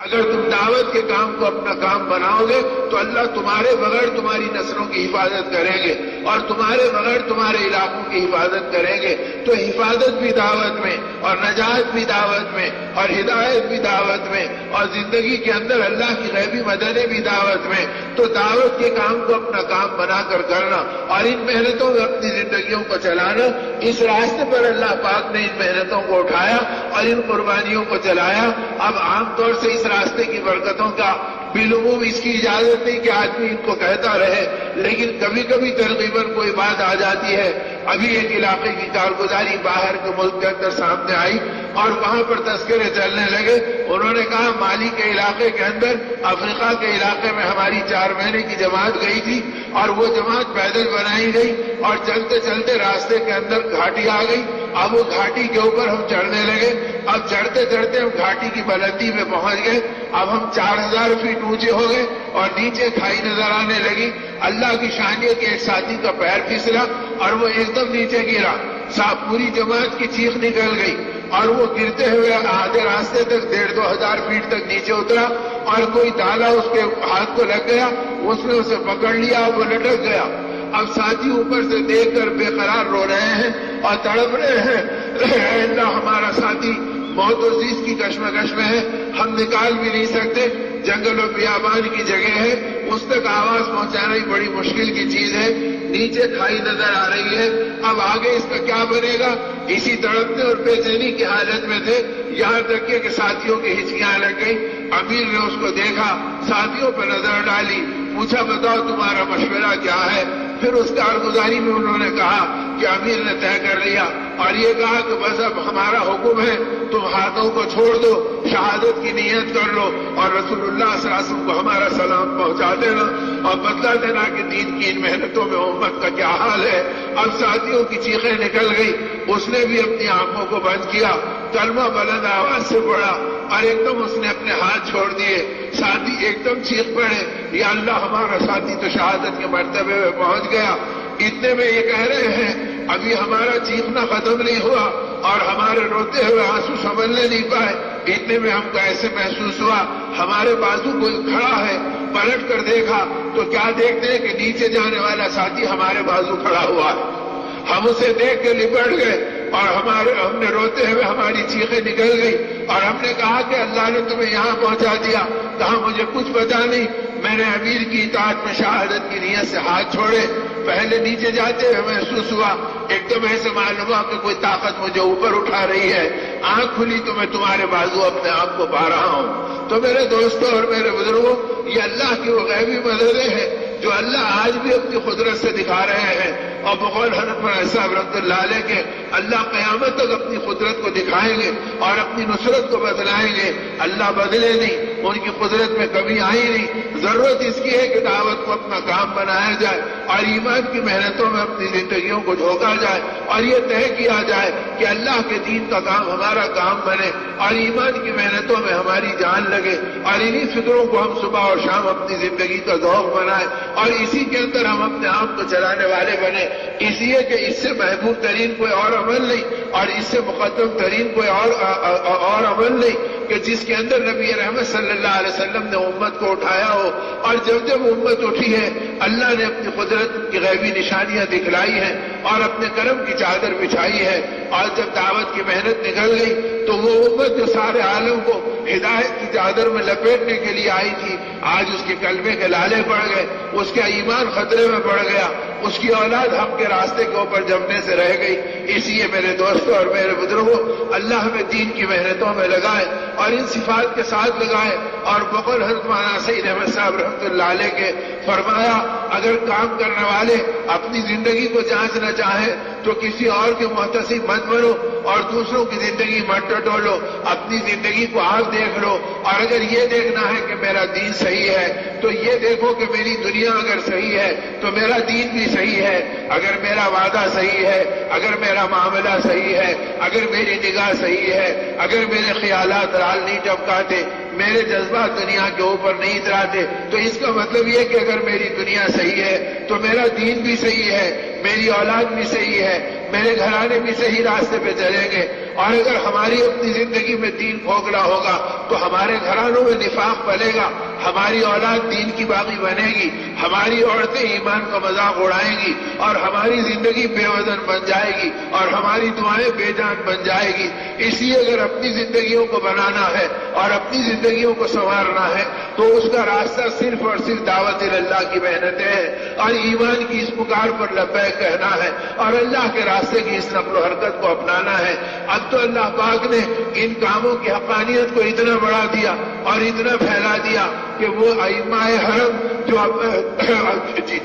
اگر تم دعوت کے کام کو اپنا کام بناؤ گے تو اللہ تمہارے بغیر تمہاری نسلوں کی حفاظت کریں گے اور تمہارے بغیر تمہارے علاقوں کی حفاظت کریں گے. تو حفاظت بھی دعوت میں اور نجات بھی دعوت میں اور ہدایت بھی دعوت میں اور زندگی کے اندر اللہ کی غیبی مددیں بھی دعوت میں. تو دعوت کے کام کو اپنا کام بنا کر کرنا اور ان محنتوں میں اپنی زندگیوں کو چلانا، اس راستے پر اللہ پاک نے ان محنتوں کو اٹھایا اور ان قربانیوں کو چلایا. اب عام طور سے اس راستے کی برکتوں کا بالعموم اس کی اجازت نہیں کہ آدمی ان کو کہتا رہے، لیکن کبھی کبھی ترغیباً کوئی بات آ جاتی ہے. ابھی ایک علاقے کی کارگزاری باہر کے ملک کے اندر سامنے آئی اور وہاں پر تذکرے چلنے لگے. انہوں نے کہا مالی کے علاقے کے اندر، افریقہ کے علاقے میں ہماری 4 مہینے کی جماعت گئی تھی اور وہ جماعت پیدل بنائی گئی اور چلتے چلتے راستے کے اندر گھاٹی آ گئی. اب وہ گھاٹی کے اوپر ہم چڑھنے لگے. اب چڑھتے چڑھتے ہم گھاٹی کی بلندی میں پہنچ گئے. اب ہم 4000 فیٹ اونچے ہو گئے اور نیچے کھائی نظر آنے لگی. اللہ کی شان یہ کہ ایک ساتھی کا پیر پھسلا اور وہ ایک دم نیچے گرا. پوری جماعت کی چیخ نکل گئی اور وہ گرتے ہوئے آدھے راستے تک 1500 فیٹ تک نیچے اترا اور کوئی تالا اس کے ہاتھ کو لگ گیا. اس نے اسے پکڑ لیا اور وہ لٹک گیا. اب ساتھی اوپر سے دیکھ کر بے قرار رو رہے ہیں اور تڑپ رہے ہیں، اے اللہ ہمارا ساتھی موت و زیست کی کشمکش میں ہے، ہم نکال بھی نہیں سکتے. جنگل و بیابان کی جگہ ہے، اس تک آواز پہنچانا ہی بڑی مشکل کی چیز ہے. نیچے کھائی نظر آ رہی ہے. اب آگے اس کا کیا بنے گا؟ اسی تڑپنے اور بے چینی کی حالت میں تھے، یہاں تک کہ ساتھیوں کی ہچکیاں لگ گئی. امیر نے اس کو دیکھا، ساتھیوں پر نظر ڈالی، پوچھا بتاؤ تمہارا مشورہ کیا ہے؟ پھر اس کارگزاری میں انہوں نے کہا کہ امیر نے طے کر لیا اور یہ کہا کہ بس اب ہمارا حکم ہے، تم ہاتھوں کو چھوڑ دو، شہادت کی نیت کر لو اور رسول اللہ صلی اللہ علیہ وسلم کو ہمارا سلام پہنچا دینا اور بتلا دینا کہ دین کی ان محنتوں میں امت کا کیا حال ہے. اب ساتھیوں کی چیخیں نکل گئی. اس نے بھی اپنی آنکھوں کو بند کیا، کلمہ بلند آواز سے پڑھا اور ایک دم اس نے اپنے ہاتھ چھوڑ دیے. ساتھی ایک دم چیخ پڑے، یا اللہ ہمارا ساتھی تو شہادت کے مرتبے میں پہنچ گیا. اتنے میں یہ کہہ رہے ہیں ابھی ہمارا چیخنا ختم نہیں ہوا اور ہمارے روتے ہوئے آنسو سنبھلنے نہیں پائے. اتنے میں ہم کو ایسے محسوس ہوا ہمارے بازو کوئی کھڑا ہے. پلٹ کر دیکھا تو کیا دیکھتے ہیں کہ نیچے جانے والا ساتھی ہمارے بازو کھڑا ہوا ہے. ہم اسے دیکھ کے لپٹ گئے اور ہم نے روتے ہوئے ہماری چیخیں نکل گئی اور ہم نے کہا کہ اللہ نے تمہیں یہاں پہنچا دیا. کہا مجھے کچھ پتا نہیں، میں نے امیر کی اطاعت میں شہادت کی نیت سے ہاتھ چھوڑے. پہلے نیچے جاتے ہوئے محسوس ہوا، ایک دم ایسے معلوم ہوا کہ کوئی طاقت مجھے اوپر اٹھا رہی ہے. آنکھ کھلی تو میں تمہارے بازو اپنے آپ کو پا رہا ہوں. تو میرے دوستوں اور میرے بزرگوں، یہ اللہ کی وہ غیبی مددیں ہیں جو اللہ آج بھی اپنی قدرت سے دکھا رہے ہیں. اور بقول حضرت صاحب رحمۃ اللہ علیہ کے اللہ قیامت تک اپنی قدرت کو دکھائیں گے اور اپنی نصرت کو بدلائیں گے. اللہ بدلے نہیں، ان کی قدرت میں کمی آئی نہیں. ضرورت اس کی ہے کہ دعوت کو اپنا کام بنایا جائے اور ایمان کی محنتوں میں اپنی زندگیوں کو جھونکا جائے اور یہ طے کیا جائے کہ اللہ کے دین کا کام ہمارا کام بنے اور ایمان کی محنتوں میں ہماری جان لگے اور انہی فکروں کو ہم صبح اور شام اپنی زندگی کا ذوق بنائیں اور اسی کے اندر ہم اپنے آپ کو چلانے والے بنے. اس لیے کہ اس سے محبوب ترین کوئی اور عمل نہیں اور اس سے مقدم ترین کوئی اور عمل نہیں کہ جس کے اندر نبی رحمت صلی اللہ علیہ وسلم نے امت کو اٹھایا ہو. اور جب جب امت اٹھی ہے اللہ نے اپنی قدرت کی غیبی نشانیاں دکھلائی ہیں اور اپنے کرم کی چادر بچھائی ہے. اور جب دعوت کی محنت نکل گئی تو وہ امت جو سارے عالم کو ہدایت کی چادر میں لپیٹنے کے لیے آئی تھی، آج اس کے کلمے کے لالے پڑ گئے، اس کا ایمان خطرے میں پڑ گیا، اس کی اولاد ہم کے راستے کے اوپر جمنے سے رہ گئی. اس لیے میرے دوستوں اور میرے بزرگوں، اللہ ہمیں دین کی محنتوں میں لگائے اور ان صفات کے ساتھ لگائے. اور بقول حضرت مولانا سعید احمد صاحب رحمۃ اللہ علیہ کے فرمایا، اگر کام کرنے والے اپنی زندگی کو جانچنا چاہیں تو کسی اور کے محتسب مت بنو اور دوسروں کی زندگی مت ٹٹولو، اپنی زندگی کو آپ دیکھ لو. اور اگر یہ دیکھنا ہے کہ میرا دین صحیح ہے تو یہ دیکھو کہ میری دنیا اگر صحیح ہے تو میرا دین بھی صحیح ہے. اگر میرا وعدہ صحیح ہے، اگر میرا معاملہ صحیح ہے، اگر میری نگاہ صحیح ہے، اگر میرے خیالات رال نہیں ٹپکاتے، میرے جذبات دنیا کے اوپر نہیں اتراتے، تو اس کا مطلب یہ کہ اگر میری دنیا صحیح ہے تو میرا دین بھی صحیح ہے، میری اولاد بھی صحیح ہے، میرے گھرانے بھی صحیح راستے پہ چلیں گے. اور اگر ہماری اپنی زندگی میں دین کھوکھلا ہوگا تو ہمارے گھرانوں میں نفاق پلے گا، ہماری اولاد دین کی باغی بنے گی، ہماری عورتیں ایمان کا مذاق اڑائیں گی، اور ہماری زندگی بے وزن بن جائے گی، اور ہماری دعائیں بے جان بن جائے گی۔ اس لیے اگر اپنی زندگیوں کو بنانا ہے اور اپنی زندگیوں کو سنوارنا ہے تو اس کا راستہ صرف اور صرف دعوت اللہ کی محنتیں ہیں، اور ایمان کی اس پکار پر لبیک کہنا ہے، اور اللہ کے راستے کی اس نقل و حرکت کو اپنانا ہے۔ اب تو اللہ پاک نے ان کاموں کی حقانیت کو اتنا بڑھا دیا اور اتنا پھیلا دیا کہ وہ ائمہ حرم جو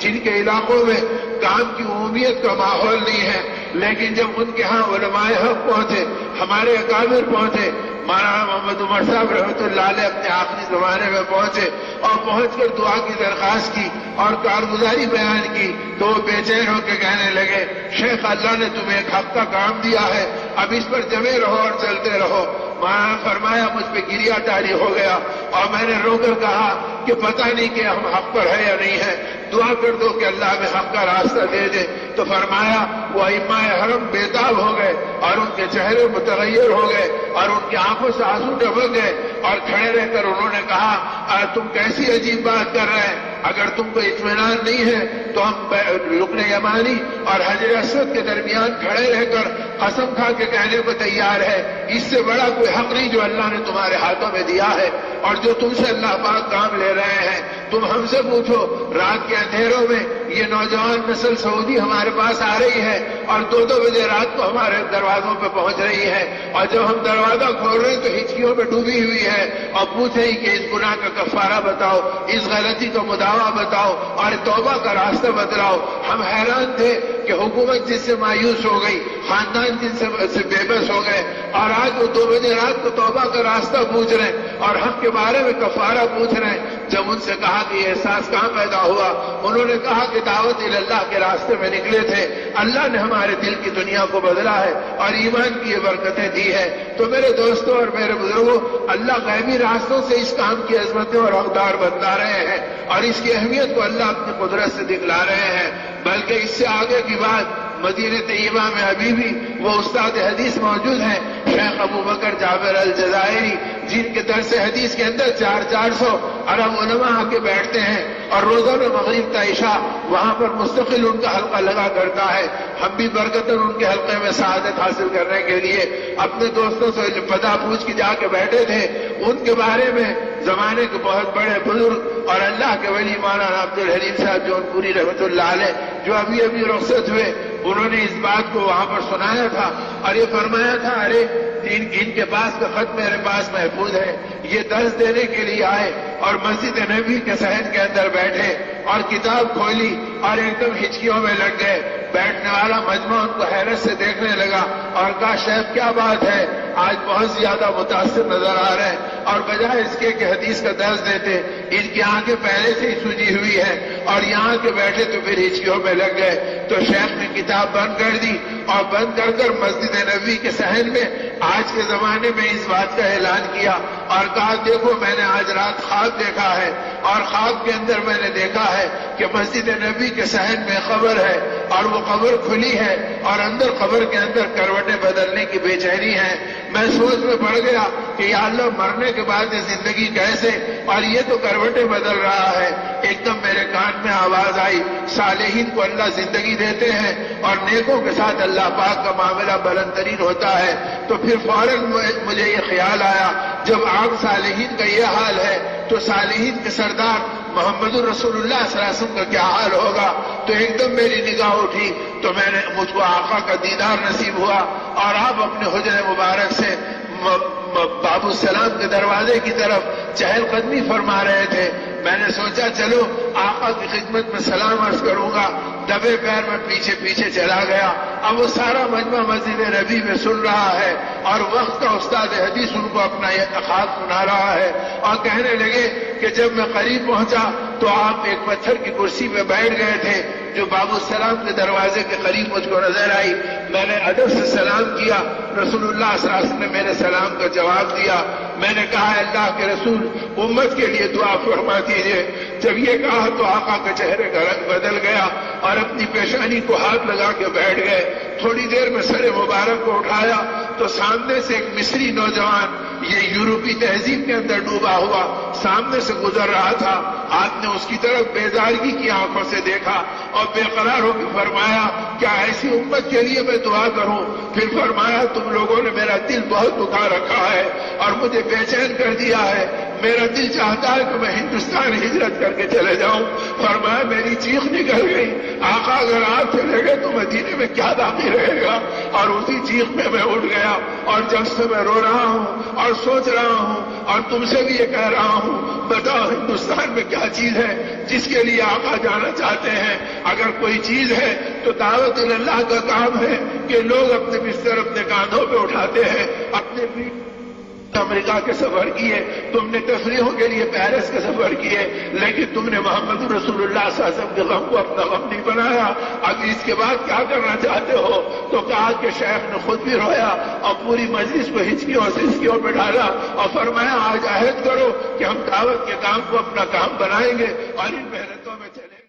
جن کے علاقوں میں کام کی عمومیت کا ماحول نہیں ہے، لیکن جب ان کے ہاں علماء حق پہنچے، ہمارے اکابر پہنچے، مولانا محمد عمر صاحب رحمۃ اللہ علیہ اپنے آخری زمانے میں پہنچے اور پہنچ کر دعا کی درخواست کی اور کارگزاری بیان کی تو وہ بے چین ہو کے کہنے لگے، شیخ اللہ نے تمہیں ایک حق کا کام دیا ہے، اب اس پر جمے رہو اور چلتے رہو۔ مولانا فرمایا مجھ پہ گریا تاری ہو گیا اور میں نے رو کر کہا کہ پتہ نہیں کہ ہم حق پر ہے یا نہیں ہے، دعا کر دو کہ اللہ ہمیں حق کا راستہ دے دے۔ تو فرمایا وہ ائمہ حرم بےتاب ہو گئے اور ان کے چہرے متغیر ہو گئے اور ان کی آنکھوں سے آنسو ٹپک گئے، اور کھڑے رہ کر انہوں نے کہا تم کیسی عجیب بات کر رہے ہیں، اگر تم کو اطمینان نہیں ہے تو ہم رکن یمانی اور حجر اسود کے درمیان کھڑے رہ کر قسم کھا کے کہنے کو تیار ہے، اس سے بڑا کوئی حق نہیں جو اللہ نے تمہارے ہاتھوں میں دیا ہے، اور جو تم سے اللہ پاک کام لے رہے ہیں تم ہم سے پوچھو۔ رات کے اندھیروں میں یہ نوجوان نسل سعودی ہمارے پاس آ رہی ہے اور 2-2 بجے رات کو ہمارے دروازوں پہ پہنچ رہی ہے، اور جب ہم دروازہ کھول رہے ہیں تو ہچکیوں میں ڈوبی ہوئی ہے اور پوچھ رہی کہ اس گناہ کا کفارہ بتاؤ، اس غلطی کا مداوع بتاؤ اور توبہ کا راستہ بتلاؤ۔ ہم حیران تھے کہ حکومت جس سے مایوس ہو گئی، خاندان جن سے بے بس ہو گئے، اور آج وہ 2 بجے رات کو توبہ کا راستہ پوچھ رہے ہیں اور حق کے بارے میں کفارہ پوچھ رہے ہیں۔ جب ان سے کہا کہ یہ احساس کہاں پیدا ہوا، انہوں نے کہا کہ دعوت اللہ کے راستے میں نکلے تھے، اللہ نے ہمارے دل کی دنیا کو بدلا ہے اور ایمان کی یہ برکتیں دی ہے۔ تو میرے دوستوں اور میرے بزرگوں، اللہ غیبی راستوں سے اس کام کی عظمتیں اور اقدار بتا رہے ہیں اور اس کی اہمیت کو اللہ اپنی قدرت سے دکھلا رہے ہیں۔ بلکہ اس سے آگے کی بات، مدینہ طیبہ میں ابھی بھی وہ استاد حدیث موجود ہیں شیخ ابو بکر جابر الجزائری، جن کے درس حدیث کے اندر 400 عرب علماء آ کے بیٹھتے ہیں اور روزہ میں مغرب کا عشاء وہاں پر مستقل ان کا حلقہ لگا کرتا ہے۔ ہم بھی برکتاً ان کے حلقے میں سعادت حاصل کرنے کے لیے اپنے دوستوں سے پتہ پوچھ کے جا کے بیٹھے تھے۔ ان کے بارے میں زمانے کے بہت بڑے بزرگ اور اللہ کے ولی مولانا عبد الحلیم صاحب جون پوری رحمۃ اللہ علیہ جو ابھی رخصت ہوئے، انہوں نے اس بات کو وہاں پر سنایا تھا اور یہ فرمایا تھا، ارے ان کے پاس کا خط میرے پاس محفوظ ہے، یہ درس دینے کے لیے آئے اور مسجد نبی کے صحن کے اندر بیٹھے اور کتاب کھولی اور ایک دم ہچکیوں میں لگ گئے۔ بیٹھنے والا مجمع ان کو حیرت سے دیکھنے لگا اور کہا شیخ کیا بات ہے، آج بہت زیادہ متاثر نظر آ رہے ہیں، اور بجائے اس کے کہ حدیث کا درس دیتے، ان کی آنکھیں پہلے سے ہی سوجی ہوئی ہے اور یہاں کے بیٹھے تو پھر ہچکیوں میں لگ گئے۔ تو شیخ نے کتاب بند کر دی اور بند کر کر مسجد نبوی کے صحن میں آج کے زمانے میں اس بات کا اعلان کیا اور کہا دیکھو میں نے آج رات خواب دیکھا ہے اور خواب کے اندر میں نے دیکھا ہے کہ مسجد نبوی کے صحن میں قبر ہے اور وہ قبر کھلی ہے اور اندر قبر کے اندر کروٹیں بدلنے کی بے چینی ہے۔ میں سوچ میں پڑ گیا کہ یا اللہ مرنے کے بعد یہ زندگی کیسے، اور یہ تو کروٹیں بدل رہا ہے۔ ایک دم میرے کان میں آواز آئی صالحین کو اللہ زندگی دیتے ہیں اور نیکوں کے ساتھ اللہ پاک کا معاملہ بلند ترین ہوتا ہے۔ تو پھر فوراً مجھے یہ خیال آیا جب عام صالحین کا یہ حال ہے تو صالحین کے سردار محمد الرسول اللہ صلی اللہ علیہ وسلم کا کیا حال ہوگا۔ تو ایک دم میری نگاہ اٹھی تو مجھ کو آقا کا دیدار نصیب ہوا اور آپ اپنے حجر مبارک سے باب السلام کے دروازے کی طرف چہل قدمی فرما رہے تھے۔ میں نے سوچا چلو آقا کی خدمت میں سلام عرض کروں گا، دبے پیر میں پیچھے پیچھے چلا گیا۔ اب وہ سارا مجمع مسجد نبی میں سن رہا ہے اور وقت کا استاد حدیث ان کو اپنا یہ خاص سنا رہا ہے اور کہنے لگے کہ جب میں قریب پہنچا تو آپ ایک پتھر کی کرسی پہ بیٹھ گئے تھے جو باب السلام کے دروازے کے قریب مجھ کو نظر آئی۔ میں نے ادب سے سلام کیا، رسول اللہ صلی اللہ علیہ وسلم نے میرے سلام کا جواب دیا۔ میں نے کہا اللہ کے رسول امت کے لیے دعا فرما دیجیے۔ جب یہ کہا تو آقا کے چہرے کا رنگ بدل گیا اور اپنی پیشانی کو ہاتھ لگا کے بیٹھ گئے۔ تھوڑی دیر میں سر مبارک کو اٹھایا تو سامنے سے ایک مصری نوجوان یہ یورپی تہذیب کے اندر ڈوبا ہوا سامنے سے گزر رہا تھا. آپ نے اس کی طرف بیدارگی کی آنکھوں سے دیکھا اور بے قرار ہو کے فرمایا کیا ایسی امت کے لیے میں دعا کروں؟ پھر فرمایا تم لوگوں نے میرا دل بہت دکھا رکھا ہے اور مجھے بے چین کر دیا ہے. میرا دل چاہتا ہے کہ میں ہندوستان ہجرت کر کے چلے جاؤں. فرمایا میری چیخ نکل گئی آقا اگر آپ چلے گئے تو مدینے میں کیا باقی رہے گا؟ اور اسی چیخ میں اٹھ گیا اور جب سے میں رو رہا ہوں اور سوچ رہا ہوں اور تم سے بھی یہ کہہ رہا ہوں بتاؤ ہندوستان میں کیا چیز ہے جس کے لیے آقا جانا چاہتے ہیں؟ اگر کوئی چیز ہے تو دعوت اللہ کا کام ہے کہ لوگ اپنے بستر اپنے کاندھوں پہ اٹھاتے ہیں. اپنے امریکہ کے سفر کیے, تم نے تفریحوں کے لیے پیرس کے سفر کیے, لیکن تم نے محمد رسول اللہ صلی اللہ علیہ وسلم کے غم کو اپنا غم نہیں بنایا. اب اس کے بعد کیا کرنا چاہتے ہو؟ تو کہا کہ شیخ نے خود بھی رویا اور پوری مجلس کو ہچکیوں پہ ڈالا اور فرمایا آج عہد کرو کہ ہم دعوت کے کام کو اپنا کام بنائیں گے اور ان محنتوں میں چلیں گے.